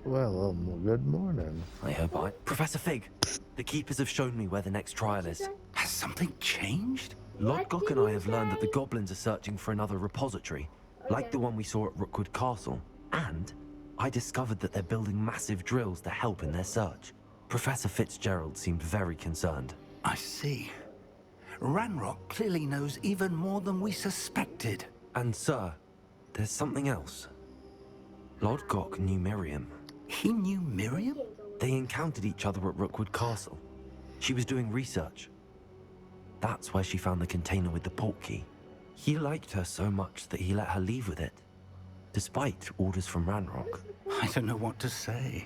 Well, good morning. I hope Professor Fig, the keepers have shown me where the next trial is. Has something changed? Lodgok and I have learned that the goblins are searching for another repository, like the one we saw at Rookwood Castle. And I discovered that they're building massive drills to help in their search. Professor Fitzgerald seemed very concerned. I see. Ranrock clearly knows even more than we suspected. And sir, there's something else. Lodgok knew Miriam. He knew Miriam? They encountered each other at Rookwood Castle. She was doing research. That's where she found the container with the port key. He liked her so much that he let her leave with it, despite orders from Ranrock. I don't know what to say.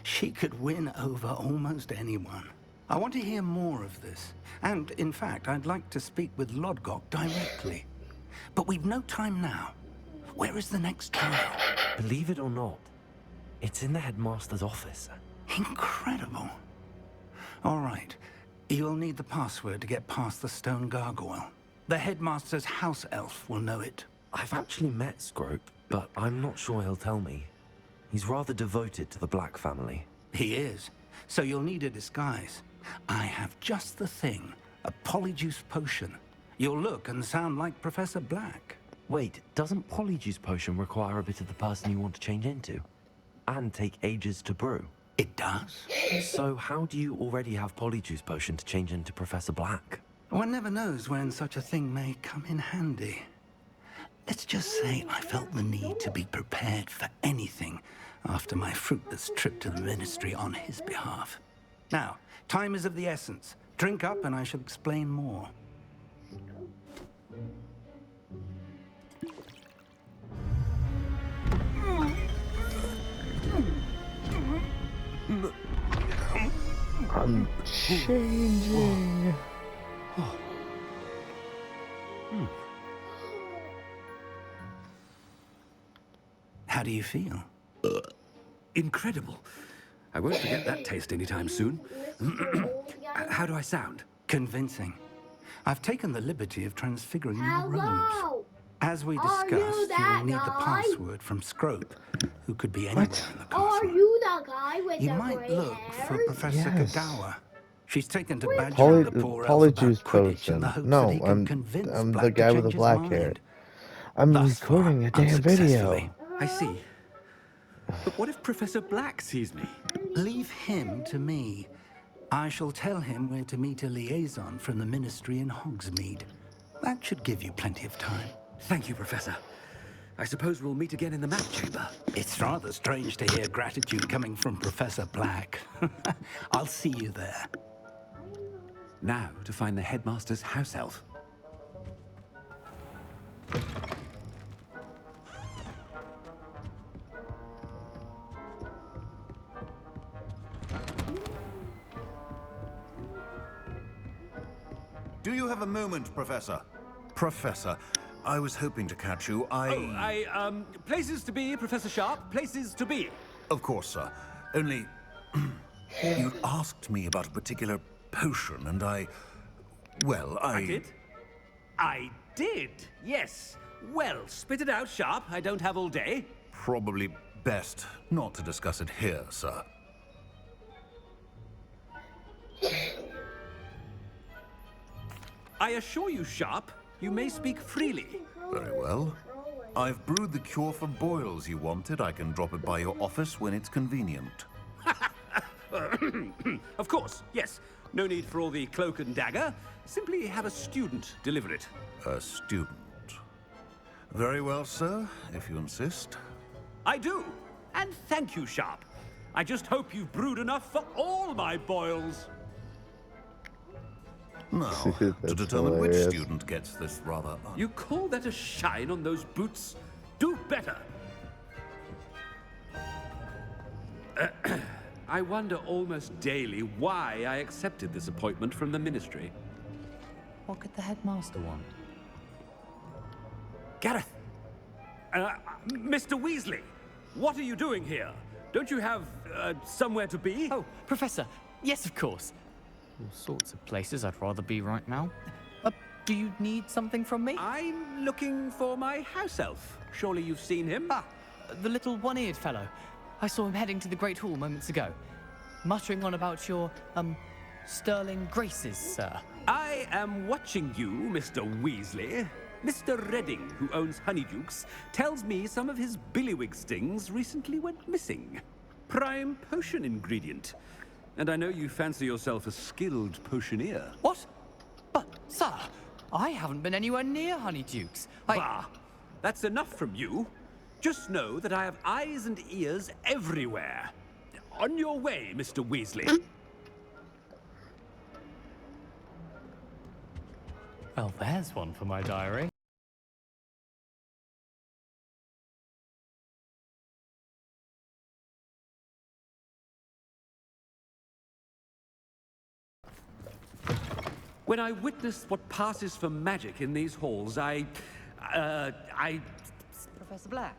She could win over almost anyone. I want to hear more of this. And, in fact, I'd like to speak with Lodgok directly. But we've no time now. Where is the next trial? Believe it or not, it's in the headmaster's office. Incredible. All right. You'll need the password to get past the stone gargoyle. The headmaster's house elf will know it. I've actually met Scrope, but I'm not sure he'll tell me. He's rather devoted to the Black family. He is. So you'll need a disguise. I have just the thing. A polyjuice potion. You'll look and sound like Professor Black. Wait, doesn't Polyjuice Potion require a bit of the person you want to change into? And take ages to brew? It does? So how do you already have Polyjuice Potion to change into Professor Black? One never knows when such a thing may come in handy. Let's just say I felt the need to be prepared for anything after my fruitless trip to the Ministry on his behalf. Now, time is of the essence. Drink up and I shall explain more. I'm changing. How do you feel? Incredible. I won't forget that taste anytime soon. How do I sound? Convincing. I've taken the liberty of transfiguring your robes. As we discussed, you'll need the password from Scrope, who could be anywhere in the castle. Are you the guy with You the might gray look hair? for Professor Yes. Kagawa. She's taken to badger the poor elf about Polyjuice Quidditch in potion. the hopes No, that he can convince I'm the Black to guy with change the his black hair. mind. I'm Thus recording a far, damn video. unsuccessfully. I see. But what if Professor Black sees me? Leave him to me. I shall tell him where to meet a liaison from the Ministry in Hogsmeade. That should give you plenty of time. Thank you, Professor. I suppose we'll meet again in the map chamber. It's rather strange to hear gratitude coming from Professor Black. I'll see you there. Now to find the headmaster's house elf. Do you have a moment, Professor? Professor, I was hoping to catch you. Places to be, Professor Sharp. Places to be. Of course, sir. Only... you asked me about a particular potion, and well, I did, yes. Well, spit it out, Sharp. I don't have all day. Probably best not to discuss it here, sir. I assure you, Sharp, you may speak freely. Very well. I've brewed the cure for boils you wanted. I can drop it by your office when it's convenient. Of course, yes. No need for all the cloak and dagger. Simply have a student deliver it. A student. Very well, sir, if you insist. I do. And thank you, Sharp. I just hope you've brewed enough for all my boils. Now, to That's determine which hilarious. student gets this rather... You call that a shine on those boots? Do better. I wonder almost daily why I accepted this appointment from the Ministry. What could the headmaster want? Gareth! Mr. Weasley! What are you doing here? Don't you have, somewhere to be? Oh, Professor. Yes, of course. All sorts of places I'd rather be right now. Do you need something from me? I'm looking for my house elf. Surely you've seen him? Ah, the little one-eared fellow. I saw him heading to the Great Hall moments ago, muttering on about your, sterling graces, sir. I am watching you, Mr. Weasley. Mr. Redding, who owns Honeydukes, tells me some of his billywig stings recently went missing. Prime potion ingredient. And I know you fancy yourself a skilled potioneer. What? But, sir, I haven't been anywhere near Honeydukes. Bah! That's enough from you. Just know that I have eyes and ears everywhere. On your way, Mr. Weasley. Well, there's one for my diary. When I witness what passes for magic in these halls, Professor Black,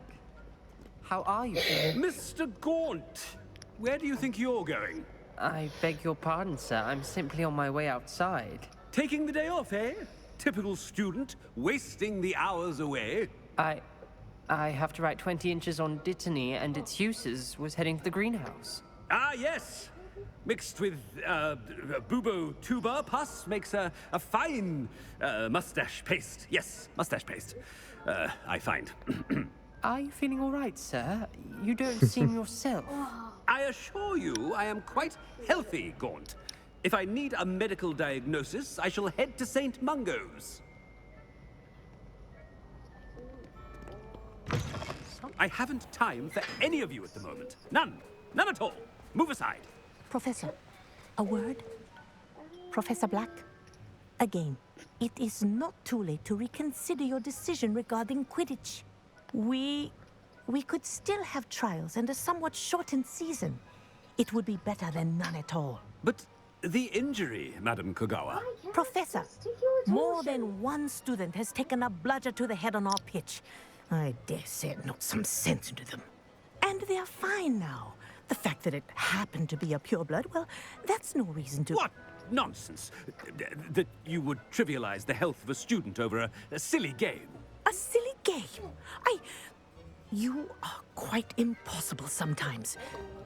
how are you feeling? Mr. Gaunt, where do you think you're going? I beg your pardon, sir. I'm simply on my way outside. Taking the day off, eh? Typical student, wasting the hours away. I have to write 20 inches on Dittany and its uses. Was heading to the greenhouse. Ah, yes. Mixed with bubo tuber pus makes a fine mustache paste. Yes, mustache paste. I find. Are you feeling all right, sir? You don't seem yourself. I assure you, I am quite healthy, Gaunt. If I need a medical diagnosis, I shall head to St. Mungo's. I haven't time for any of you at the moment. None. None at all. Move aside. Professor, a word? Professor Black? Again, it is not too late to reconsider your decision regarding Quidditch. We could still have trials and a somewhat shortened season. It would be better than none at all. But the injury, Madam Kogawa. Professor, more than one student has taken a bludger to the head on our pitch. I dare say it knocked some sense into them. And they are fine now. The fact that it happened to be a pureblood, well, that's no reason to... What nonsense! That you would trivialize the health of a student over a silly game. A silly game? You are quite impossible sometimes.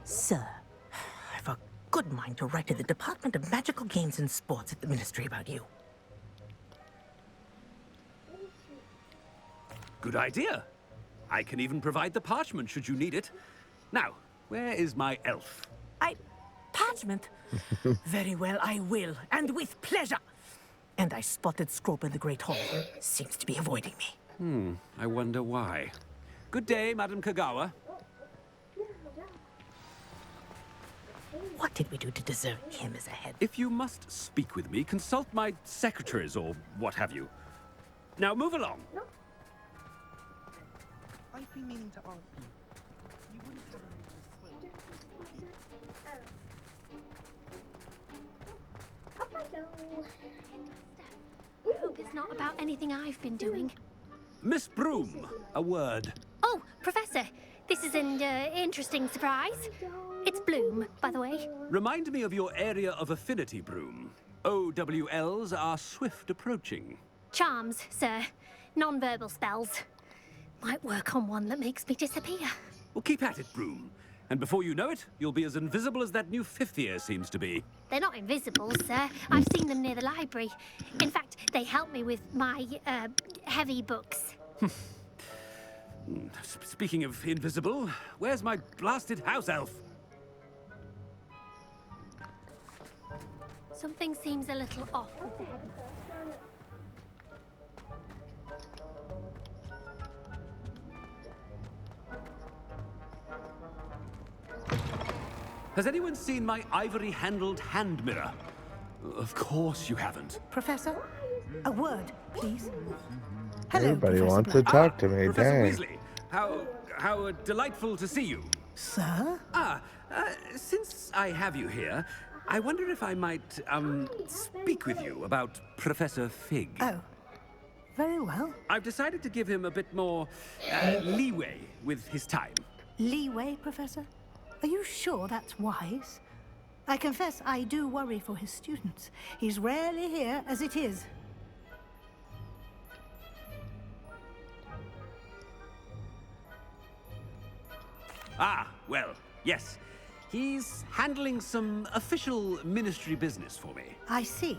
Sir, I've a good mind to write to the Department of Magical Games and Sports at the Ministry about you. Good idea. I can even provide the parchment should you need it. Now, where is my elf? Parchment? Very well, I will, and with pleasure. And I spotted Scrope in the Great Hall. Seems to be avoiding me. I wonder why. Good day, Madam Kogawa. What did we do to deserve him as a head? If you must speak with me, consult my secretaries or what have you. Now move along. I've been meaning to ask you. You wouldn't have I hope it's not about anything I've been doing. Miss Broom, a word. Oh, Professor, this is an interesting surprise. It's Bloom, by the way. Remind me of your area of affinity, Broom. OWLs are swift approaching. Charms, sir. Non-verbal spells. Might work on one that makes me disappear. Well, keep at it, Broom. And before you know it, you'll be as invisible as that new fifth year seems to be. They're not invisible, sir. I've seen them near the library. In fact, they help me with my, heavy books. Speaking of invisible, where's my blasted house elf? Something seems a little off with the head. Has anyone seen my ivory-handled hand mirror? Of course you haven't. Professor, a word, please. Hello, Everybody Professor wants to Black. talk to me, Professor dang. Weasley, how delightful to see you. Sir? Since I have you here, I wonder if I might, speak with you about Professor Fig. Oh, very well. I've decided to give him a bit more, leeway with his time. Leeway, Professor? Are you sure that's wise? I confess I do worry for his students. He's rarely here as it is. Ah, well, Yes. He's handling some official ministry business for me. I see.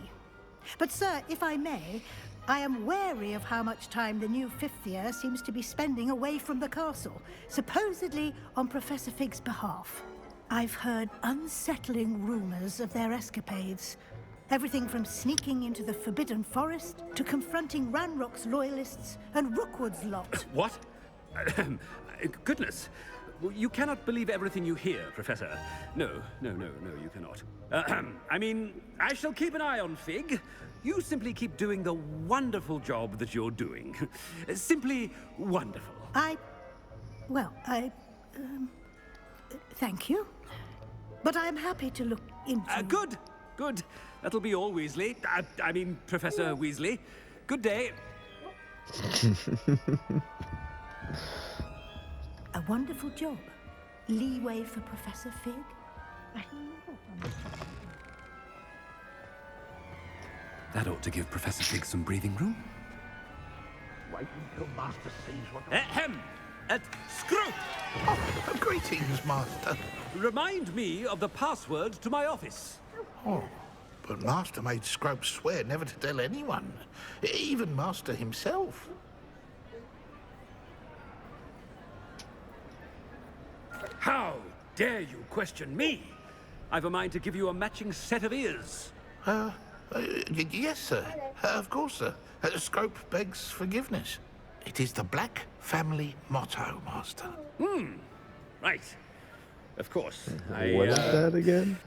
But, sir, if I may, I am wary of how much time the new fifth year seems to be spending away from the castle, supposedly on Professor Fig's behalf. I've heard unsettling rumors of their escapades. Everything from sneaking into the Forbidden Forest to confronting Ranrock's loyalists and Rookwood's lot. What? Goodness. You cannot believe everything you hear, Professor. No, you cannot. I mean, I shall keep an eye on Fig. You simply keep doing the wonderful job that you're doing. Simply wonderful. Thank you. But I'm happy to look into... Good. That'll be all, Weasley. I mean, Professor Weasley. Good day. A wonderful job. Leeway for Professor Fig? That ought to give Professor Fig some breathing room. Wait until Master sees what... Ahem! Screw! Oh, greetings, Master. Remind me of the password to my office. Oh, but Master made Scrope swear never to tell anyone, even Master himself. How dare you question me? I've a mind to give you a matching set of ears. Yes, sir. Of course, sir. Scrope begs forgiveness. It is the Black family motto, Master. Right. Of course. What is that again?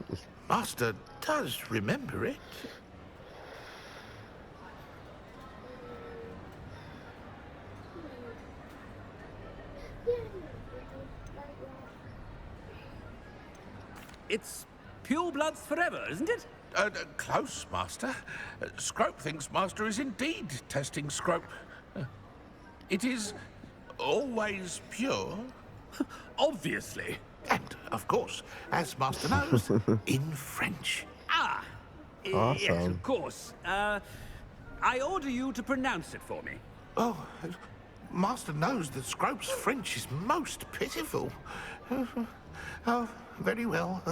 Master does remember it. It's pure bloods forever, isn't it? Close, Master. Scrope thinks Master is indeed testing Scrope. It is always pure. Obviously. And, of course, as Master knows, in French. Awesome. Yes, of course. I order you to pronounce it for me. Oh, Master knows that Scrope's French is most pitiful. Oh, very well.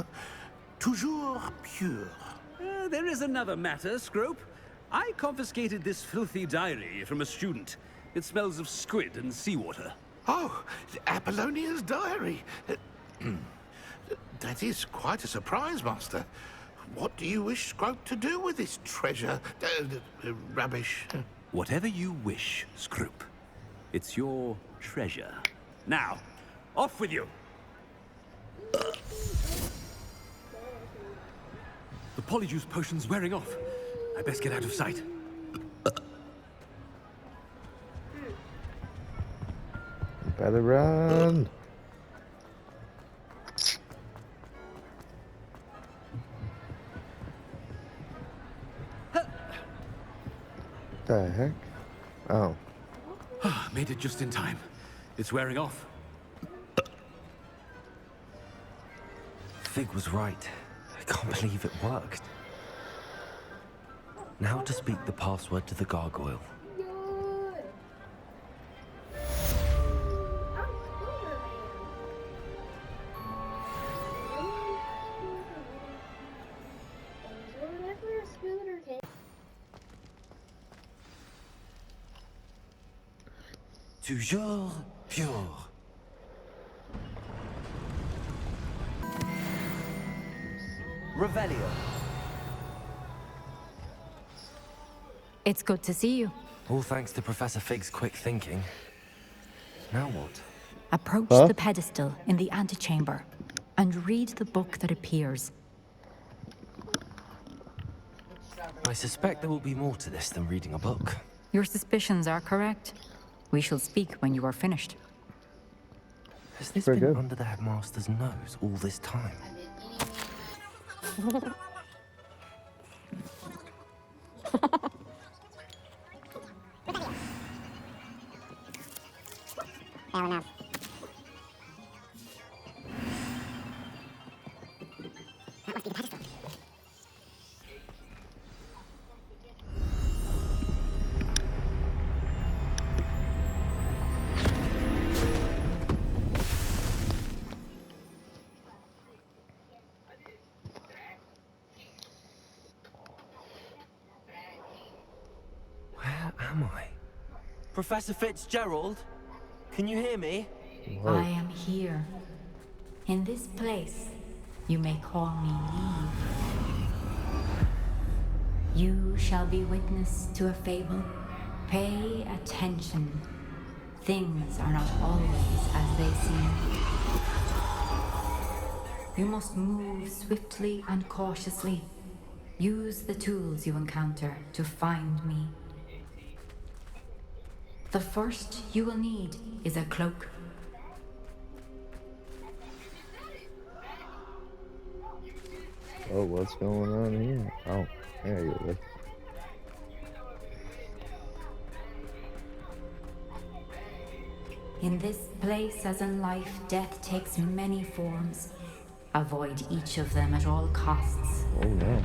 Toujours pure. There is another matter, Scrope. I confiscated this filthy diary from a student. It smells of squid and seawater. Oh, Apollonia's diary. That is quite a surprise, Master. What do you wish Scrope to do with this treasure? Rubbish. Whatever you wish, Scrope. It's your treasure. Now, off with you. The polyjuice potion's wearing off. I best get out of sight. Better run. The heck? Oh. Made it just in time. It's wearing off. Fig was right. I can't believe it worked. Now to speak the password to the gargoyle. Toujours pure. Revelio. It's good to see you. All thanks to Professor Fig's quick thinking. Now what? Approach the pedestal in the antechamber and read the book that appears. I suspect there will be more to this than reading a book. Your suspicions are correct. We shall speak when you are finished. Has this been under the headmaster's nose all this time? Fair enough. That must be the pedestal. am I? Professor Fitzgerald? Can you hear me? Whoa. I am here. In this place, you may call me Eve. You shall be witness to a fable. Pay attention. Things are not always as they seem. You must move swiftly and cautiously. Use the tools you encounter to find me. The first you will need is a cloak. Oh, what's going on here? Oh, there you go. In this place, as in life, death takes many forms. Avoid each of them at all costs. Oh no.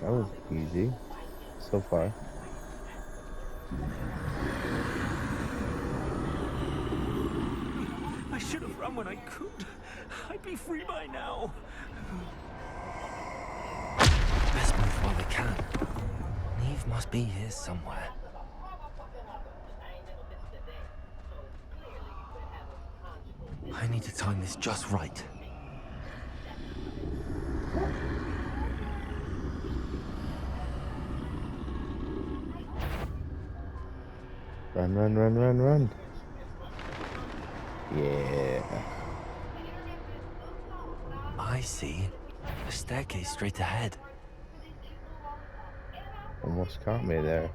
That was easy so far. I should have run when I could. I'd be free by now. Best move while we can. Neve must be here somewhere. I need to time this just right. Run, run, run, run, run. Yeah. I see. A staircase straight ahead. Almost caught me there.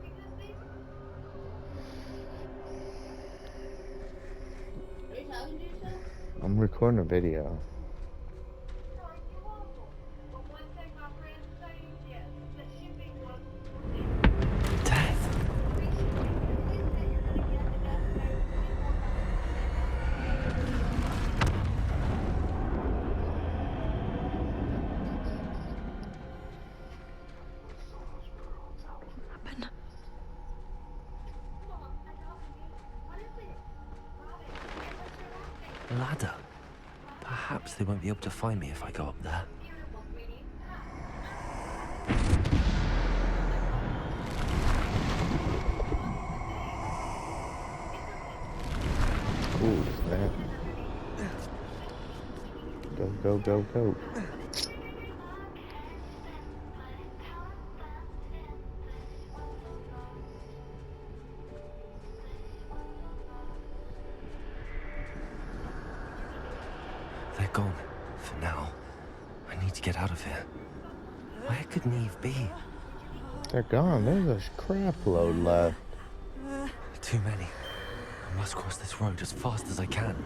I'm recording a video. Ladder. Perhaps they won't be able to find me if I go up there. Ooh, snap. Go, go, go, go. They're gone. For now. I need to get out of here. Where could Neve be? They're gone. There's a crap load left. Too many. I must cross this road as fast as I can.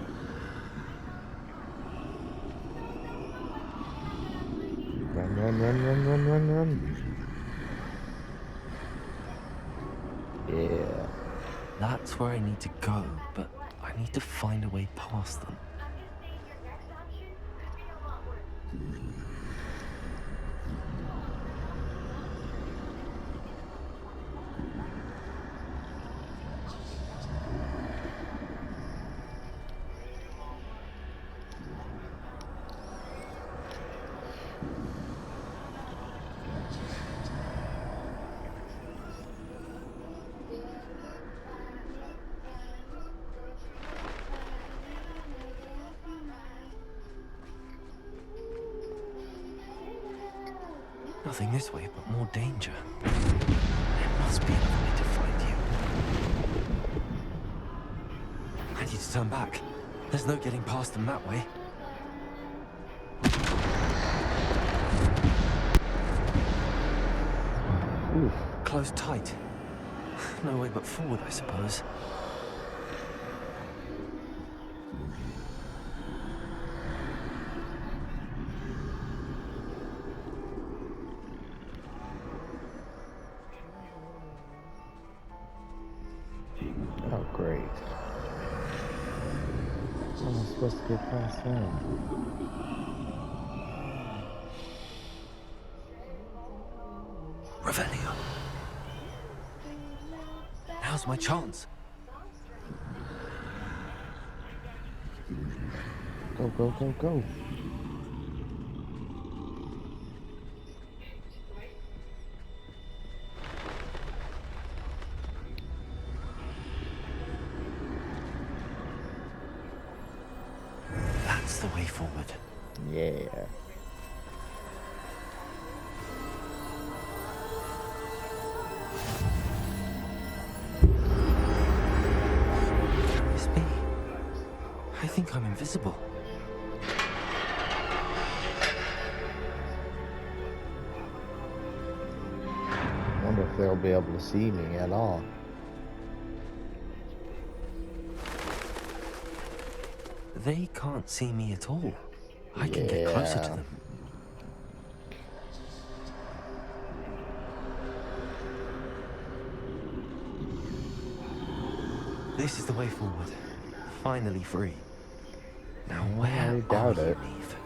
Run, run, run, run, run, run, run. Yeah. That's where I need to go, but I need to find a way past them. Nothing this way, but more danger. There must be another way to find you. I need to turn back. There's no getting past them that way. Oof. Closed tight. No way but forward, I suppose. Great. How am I supposed to get past them? Revelio. Now's my chance. Go, go, go, go. That's the way forward. Yeah. Can this be? I think I'm invisible. Wonder if they'll be able to see me at all. They can't see me at all. I can get closer to them. This is the way forward. Finally free. Now where I doubt are it. you, Neve?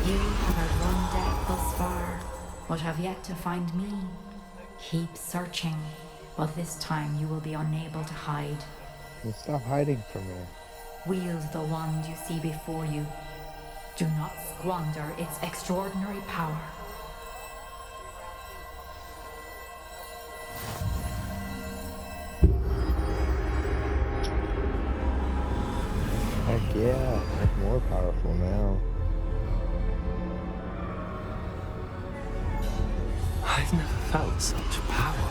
You have run death thus far, but have yet to find me. Keep searching, but this time you will be unable to hide. Well, stop hiding from me. Wield the wand you see before you. Do not squander its extraordinary power. Heck yeah, that's more powerful now. I've never felt such power.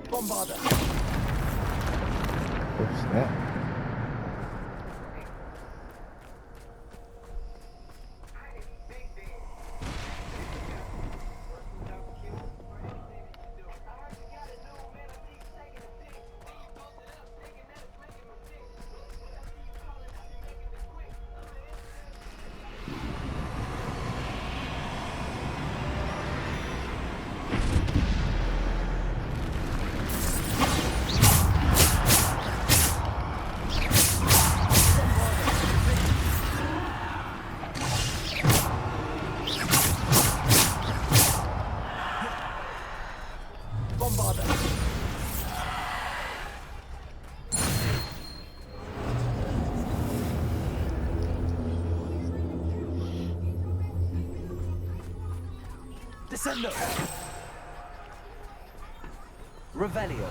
Bombarder! Oh snap. Descendo! Revelio.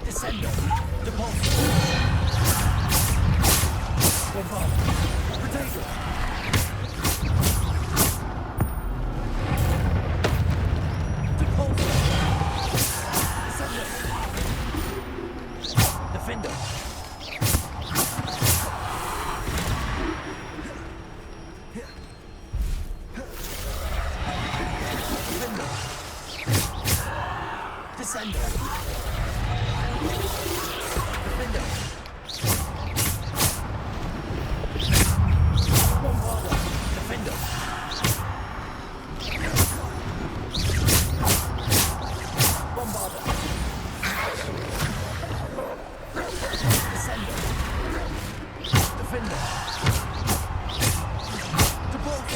Descendo! Depulso! Bombarda! Potato! Depulso! Descendo! Defendo! Descendo. Defendo. Bombarda. Defendo. Bombarda. Descendo. Defendo. Depulso.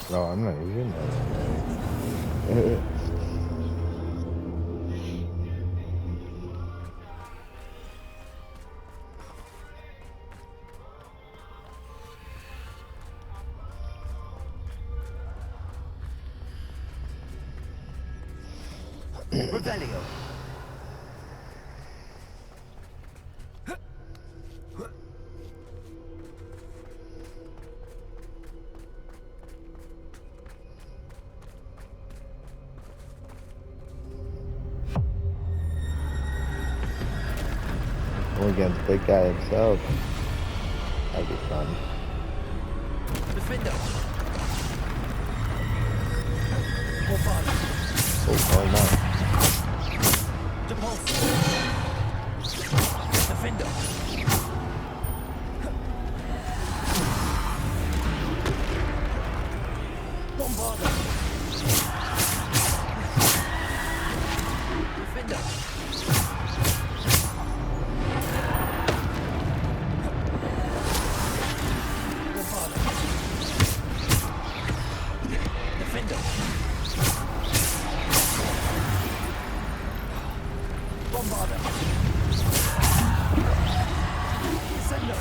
No, I'm not even there. Revelio. Going against big guy himself. That'd be fun. Defender. Oh no. Defender. Bombarder. Defender. Defender. Bombarder. Defender.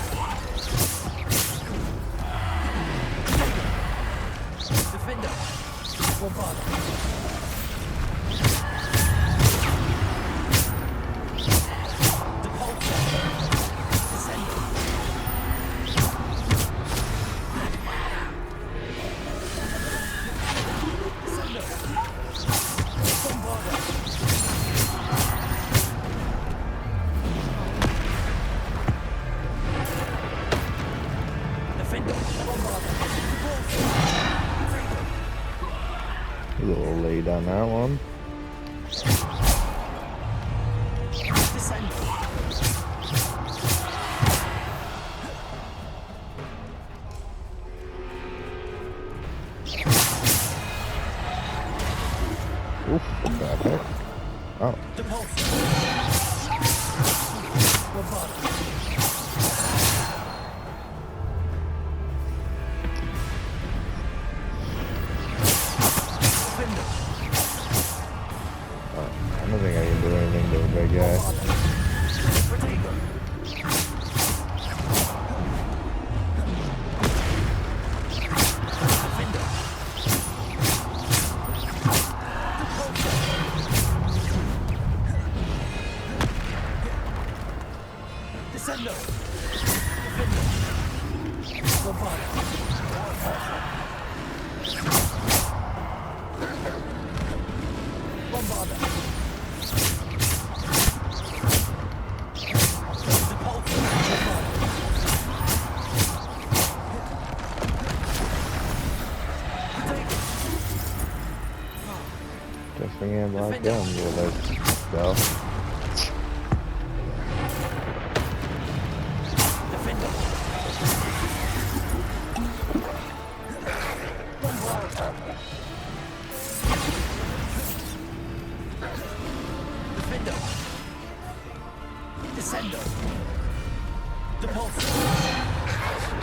Defender. Bombarder. A little late on that one. Oof, what's that hit? Oh. I don't think I can do anything to a big guy. Just again like them, well, let's go. Descendo. Depulso.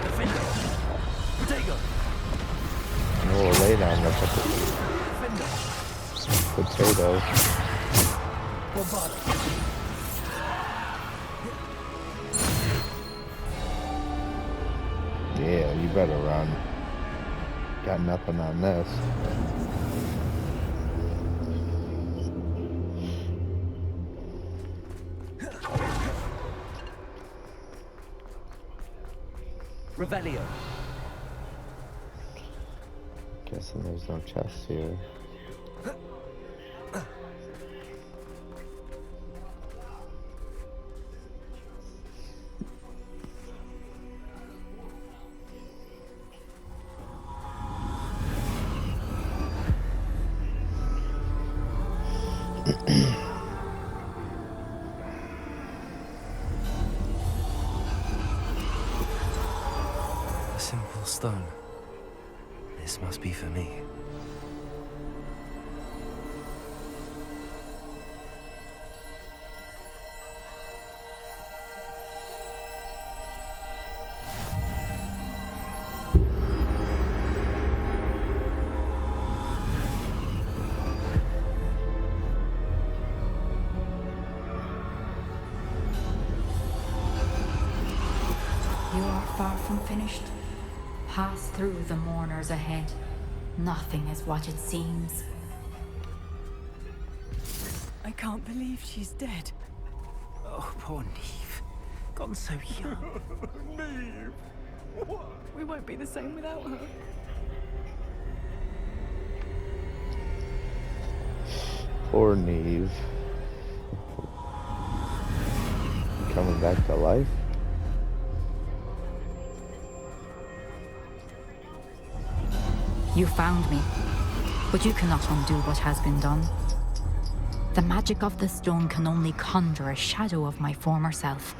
Defender. Protego. Oh, lay down the potato. Yeah, you better run. Got nothing on this. Revelio. Guessing there's no chest here. A simple stone. This must be for me. You are far from finished. Pass through the mourners ahead. Nothing is what it seems. I can't believe she's dead. Oh, poor Neve. Gone so young. Neve! We won't be the same without her. Poor Neve. Coming back to life? You found me, but you cannot undo what has been done. The magic of the stone can only conjure a shadow of my former self.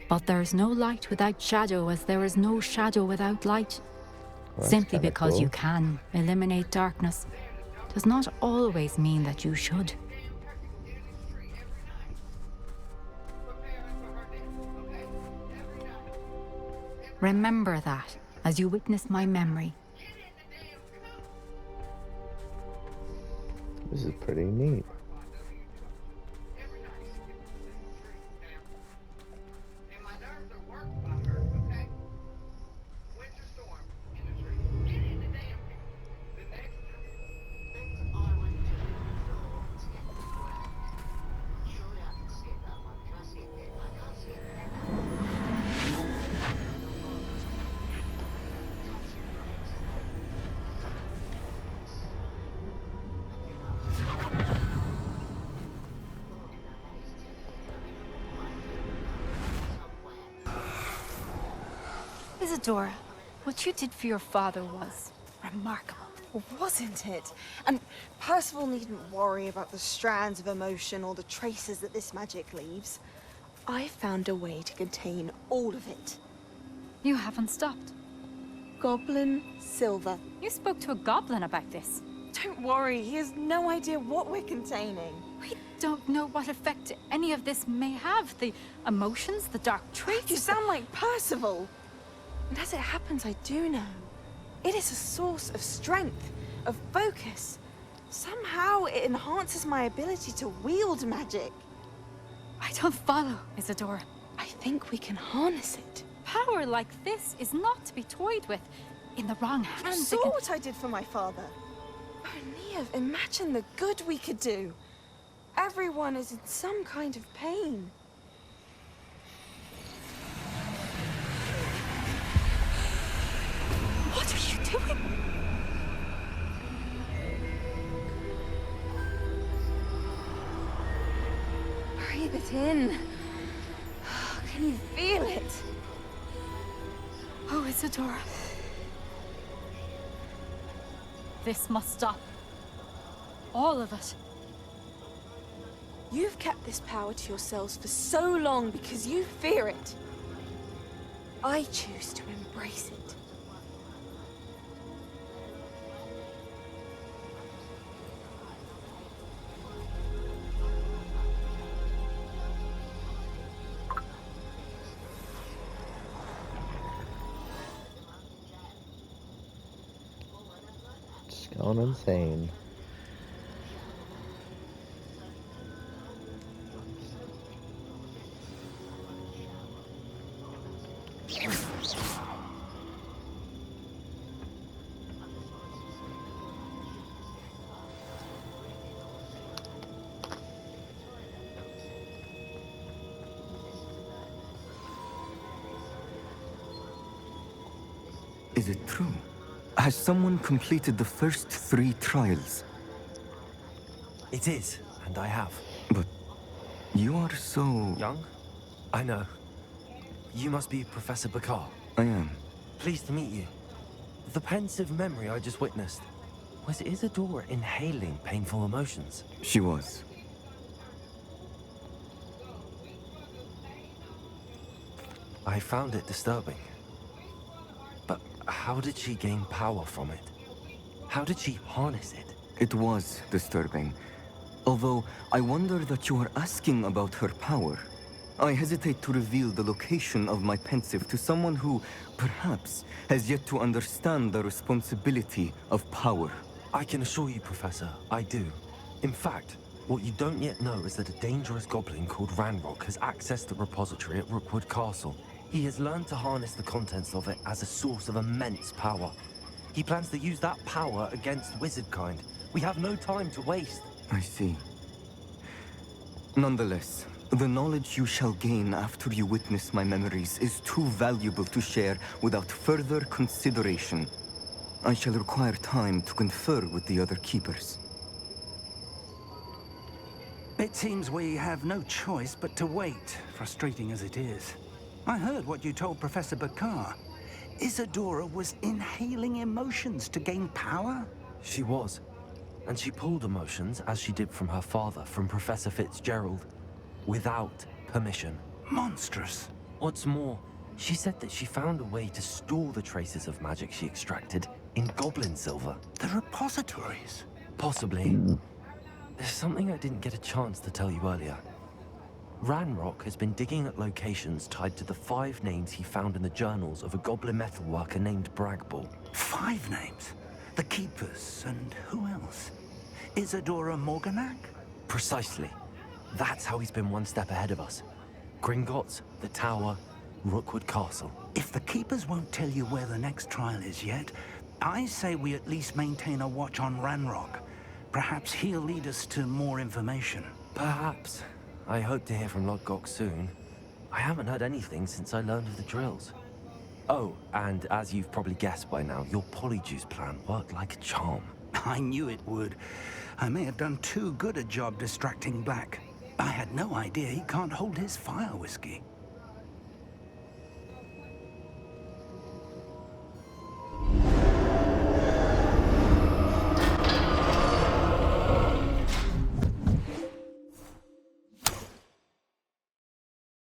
But there is no light without shadow, as there is no shadow without light. Well, Simply kinda because you cool. can eliminate darkness does not always mean that you should. Remember that as you witness my memory. This is pretty neat. Isadora, what you did for your father was remarkable. Wasn't it? And Percival needn't worry about the strands of emotion or the traces that this magic leaves. I found a way to contain all of it. You haven't stopped. Goblin Silver. You spoke to a goblin about this. Don't worry, he has no idea what we're containing. We don't know what effect any of this may have. The emotions, the dark traits. You sound like Percival. And as it happens, I do know. It is a source of strength, of focus. Somehow it enhances my ability to wield magic. I don't follow, Isadora. I think we can harness it. Power like this is not to be toyed with. In the wrong hands, You saw what I did for my father. Oh, Neve, imagine the good we could do. Everyone is in some kind of pain. What are you doing? Breathe it in. Can you feel it? Oh, Isadora. This must stop. All of it. You've kept this power to yourselves for so long because you fear it. I choose to embrace it. Just going insane. Is it true? Has someone completed the first 3 trials? It is, and I have. But you are so... Young? I know. You must be Professor Bakar. I am. Pleased to meet you. The pensive memory I just witnessed. Was Isadora inhaling painful emotions? She was. I found it disturbing. But how did she gain power from it? How did she harness it? It was disturbing. Although, I wonder that you are asking about her power. I hesitate to reveal the location of my pensive to someone who, perhaps, has yet to understand the responsibility of power. I can assure you, Professor, I do. In fact, what you don't yet know is that a dangerous goblin called Ranrock has accessed the repository at Rookwood Castle. He has learned to harness the contents of it as a source of immense power. He plans to use that power against wizardkind. We have no time to waste. I see. Nonetheless, The knowledge you shall gain after you witness my memories is too valuable to share without further consideration. I shall require time to confer with the other keepers. It seems we have no choice but to wait, frustrating as it is. I heard what you told Professor Bakar. Isadora was inhaling emotions to gain power? She was. And she pulled emotions, as she did from her father, from Professor Fitzgerald, without permission. Monstrous. What's more, she said that she found a way to store the traces of magic she extracted in goblin silver. The repositories? Possibly. There's something I didn't get a chance to tell you earlier. Ranrock has been digging at locations tied to the 5 names he found in the journals of a goblin metalworker named Bragball. 5 names? The Keepers, and who else? Isadora Morganac? Precisely. That's how he's been one step ahead of us. Gringotts, the Tower, Rookwood Castle. If the Keepers won't tell you where the next trial is yet, I say we at least maintain a watch on Ranrock. Perhaps he'll lead us to more information. Perhaps. I hope to hear from Lodgok soon. I haven't heard anything since I learned of the drills. Oh, and as you've probably guessed by now, your polyjuice plan worked like a charm. I knew it would. I may have done too good a job distracting Black. I had no idea he can't hold his fire whiskey.